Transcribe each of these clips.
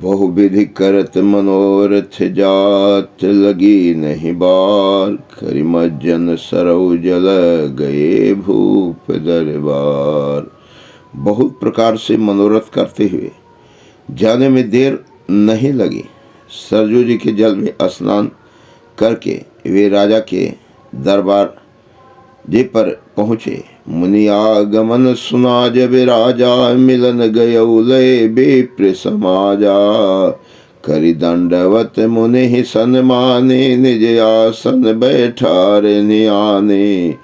बहुविधि करत मनोरथ जात, लगी नहीं बार। करिमज्जन सरौ जल, गए भूप दरबार। बहुत प्रकार से मनोरथ करते हुए जाने में देर नहीं लगी। सरजू जी के जल में स्नान करके वे राजा के दरबार जे पर पहुँचे। मुनि आगमन सुना जब राजा, मिलन गयौ लय विप्र समाजा। करि दंडवत मुनि सन्माने, निज आसन बैठार नियाने।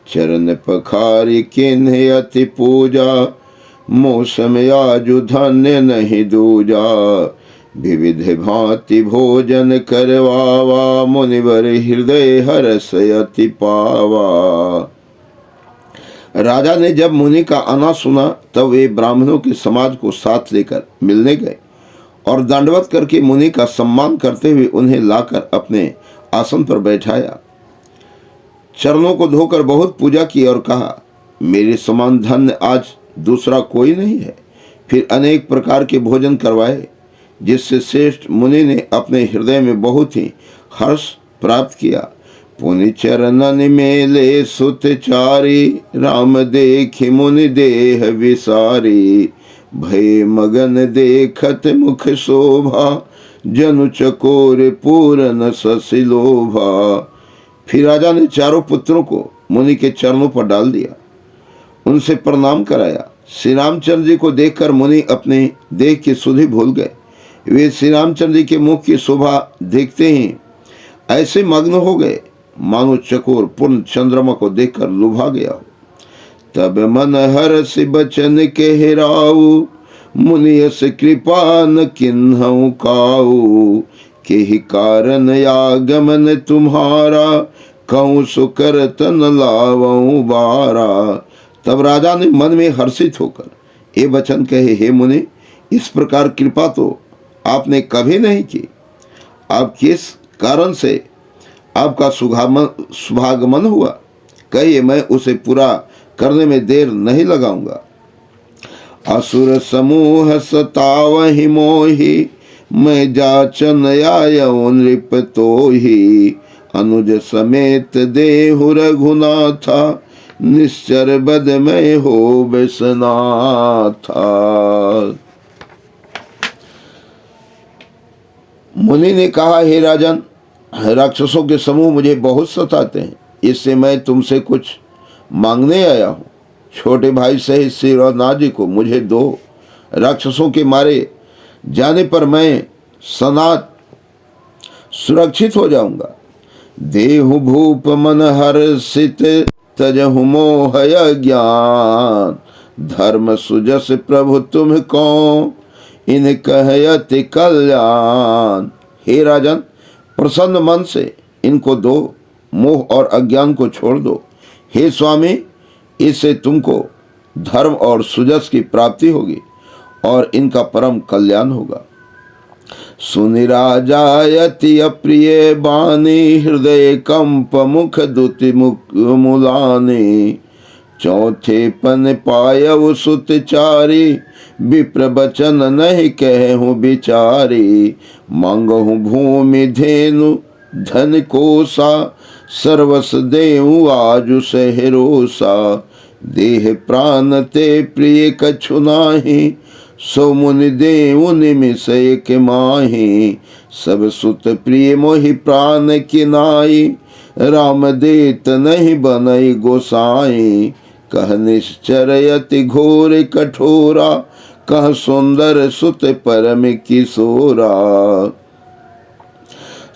चरण पखारि किन्ह अति पूजा, मौसम आजु धन्य नहीं दूजा। विविध भांति भोजन करवावा, मुनिवर हृदय हर्ष अति पावा। राजा ने जब मुनि का आना सुना तब वे ब्राह्मणों के समाज को साथ लेकर मिलने गए और दंडवत करके मुनि का सम्मान करते हुए उन्हें लाकर अपने आसन पर बैठाया। चरणों को धोकर बहुत पूजा की और कहा, मेरे समान धन्य आज दूसरा कोई नहीं है। फिर अनेक प्रकार के भोजन करवाए, जिससे श्रेष्ठ मुनि ने अपने हृदय में बहुत ही हर्ष प्राप्त किया। पुनि चरणन मेले सुत चारी, राम देखि मुनि देह विसारी। भय मगन देखत मुख शोभा, जनु चकोर पूरन शशि लोभा। फिर राजा ने चारों पुत्रों को मुनि के चरणों पर डाल दिया, उनसे प्रणाम कराया। श्री रामचंद्र जी को देखकर मुनि अपने देह की सुधि भूल गए। वे श्री रामचंद्र जी के मुख की शोभा देखते ही ऐसे मग्न हो गए मानो चकोर पूर्ण चंद्रमा को देखकर लुभा गया हो। तब मन हर्ष बचन कहराऊ, मुनियस कृपा न किन्हऊ काऊ। केहि कारण आगमन तुम्हारा, कहूँ सुकर तन लावऊ बारा। तब राजा ने मन में हर्षित होकर ये वचन कहे, हे मुनि, इस प्रकार कृपा तो आपने कभी नहीं की। आप किस कारण से आपका शुभागमन हुआ, कहिए, मैं उसे पूरा करने में देर नहीं लगाऊंगा। असुर समूह सतावहि मोहि, मैं जाचन आयौ नृप तोहि। अनुज समेत देहु रघुनाथा, निश्चर बद में हो बेसनाथा। मुनि ने कहा, हे राजन, राक्षसों के समूह मुझे बहुत सताते हैं, इससे मैं तुमसे कुछ मांगने आया हूँ। छोटे भाई सहित श्री रघुनाथ जी को मुझे दो। राक्षसों के मारे जाने पर मैं सनात सुरक्षित हो जाऊंगा। देहु भूप मन हर्षित, तजहु मोह ज्ञान। धर्म सुजस प्रभु तुम कौन, इन कहयति कल्याण। हे राजन, प्रसन्न मन से इनको दो, मोह और अज्ञान को छोड़ दो। हे स्वामी, इससे तुमको धर्म और सुजस की प्राप्ति होगी और इनका परम कल्याण होगा। सुनि राजायति अप्रिय बानी, हृदय कंप मुख दुति मुलानी। चौथे पन पायव सुत चारी, विप्र बचन नहीं कहूँ बिचारी। मांगहु भूमि धेनु धन कोसा, सर्वस देहु आजु सहरोसा। देह प्राण ते प्रिय कछु नाही, सो मुनि देहु निमिष एक माही। सब सुत प्रिय मोहि प्राण किनाई, राम देत नहीं बनई गोसाई। कह निश्चरयति घोर कठोरा, कह सुंदर सुत परम किशोरा।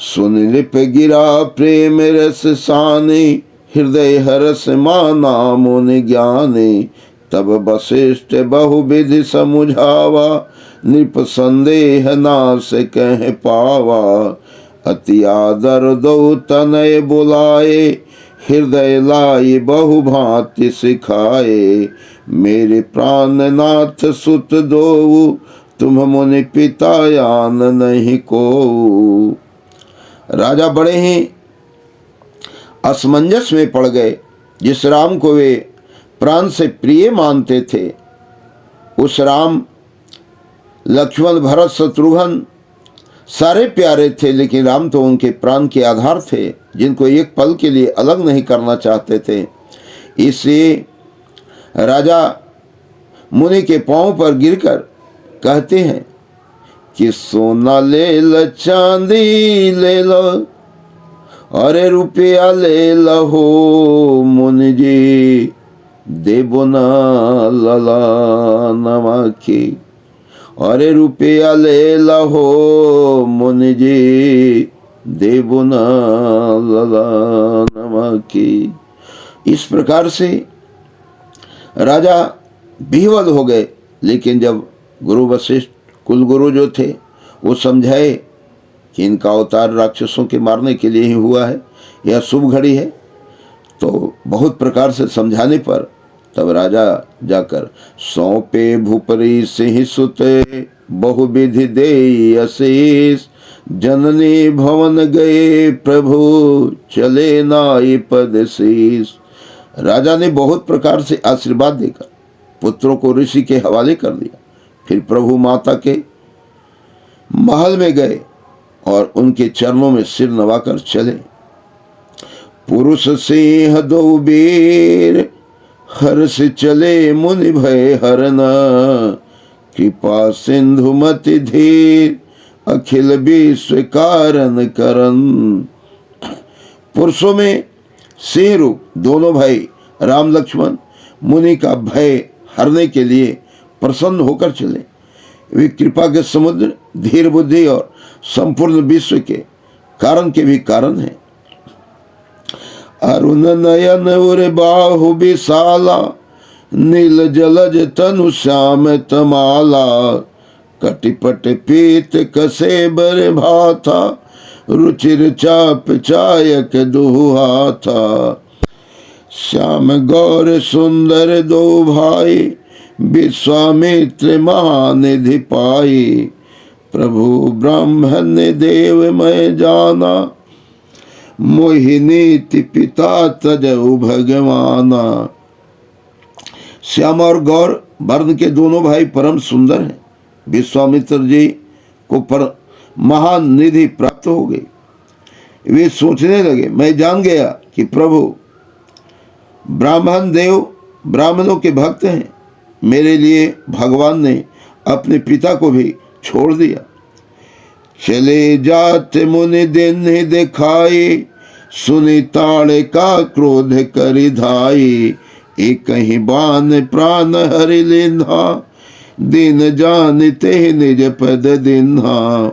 सुन नृप गिरा प्रेम रस सानी, हृदय हरस माना मुनि ज्ञानी। तब वशिष्ठ बहुविधि समुझावा, नृप संदेह नाश कह पावा। अति आदर दो तनय बुलाए, हृदय लाई बहु भांति सिखाए। मेरे प्राणनाथ सुत दो, तुम मुनि पिता यान नहीं को। राजा बड़े ही असमंजस में पड़ गए। जिस राम को वे प्राण से प्रिय मानते थे, उस राम लक्ष्मण भरत शत्रुघ्न सारे प्यारे थे, लेकिन राम तो उनके प्राण के आधार थे, जिनको एक पल के लिए अलग नहीं करना चाहते थे। इससे राजा मुनि के पांव पर गिरकर कहते हैं कि सोना ले लो, चांदी ले लो, अरे रुपया ले लो मुनि जी, देबो ना लला नमकी, अरे रुपया ले लो मुनि जी, देबो ना लला नमकी। इस प्रकार से राजा विह्वल हो गए। लेकिन जब गुरु वशिष्ठ कुलगुरु जो थे वो समझाए कि इनका अवतार राक्षसों के मारने के लिए ही हुआ है, यह शुभ घड़ी है, तो बहुत प्रकार से समझाने पर तब राजा जाकर सौंपे भूपरी सिंह सुते, बहुविधि दे आशीष, जननी भवन गए प्रभु, चले नाई पद शीस। राजा ने बहुत प्रकार से आशीर्वाद देकर पुत्रों को ऋषि के हवाले कर दिया। फिर प्रभु माता के महल में गए और उनके चरणों में सिर नवाकर चले। पुरुष सिंह दो वीर, हर्ष चले मुनि भय हरना, कृपा सिंधु मति धीर, अखिल विश्व कारण करन। पुरुषों में सिंह रूप दोनों भाई राम लक्ष्मण मुनि का भय हरने के लिए प्रसन्न होकर चले। वे कृपा के समुद्र, धीर बुद्धि और संपूर्ण विश्व के कारण के भी कारण हैं। अरुण नयन उर बाहु विशाला, नील जलज तनु श्याम तमाला, कटिपट पीत कसे बर भाथा, रुचिर चाप चायक दुहा था। श्याम गौर सुंदर दो भाई, विश्वामित्र महानिधि पाई, प्रभु ब्राह्मण देव मैं जाना, मोहिनीति पिता तजऊ भगवाना। श्याम और गौर वर्ण के दोनों भाई परम सुंदर हैं। विश्वामित्र जी को पर महान निधि प्राप्त हो गई। वे सोचने लगे, मैं जान गया कि प्रभु ब्राह्मण देव ब्राह्मणों के भक्त हैं। मेरे लिए भगवान ने अपने पिता को भी छोड़ दिया। चले जाते मुनि दिन दिखाई, सुनी ताड़े का क्रोध करि धाई, एक ही बान प्राण हरि लिन्हा, दिन जानते निज पद दिन्हा।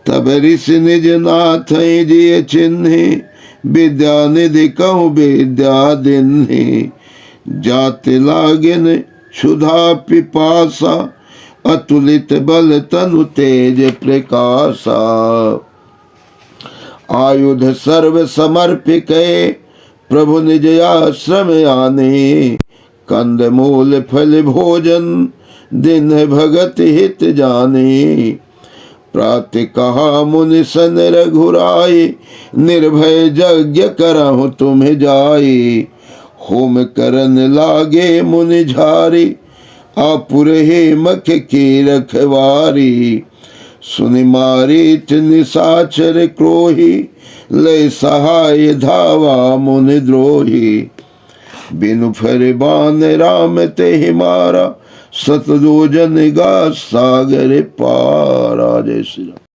तब ऋषि निज नाथ जिय चिन्हि, विद्या निधि कहूँ विद्या दिन्हि, जाति लागिन क्षुधा पिपासा, अतुलित बल तनु तेज प्रकाशा। आयुध सर्व समर्पित प्रभु निज आश्रम आने, कंद मूल फल भोजन दिन भगत हित जाने। प्रातः कहा मुनि सन रघुराई, निर्भय यज्ञ करहु तुम्हें जाई, होम करन लागे मुनि झारी, आपुर हे मख की रखवारी। सुनि मारीच निशाचर क्रोही, लय सहाय धावा मुनि द्रोही। बिनु फरमान राम ते मारा, सतदो जन गा सागर पारा। जय श्री राम।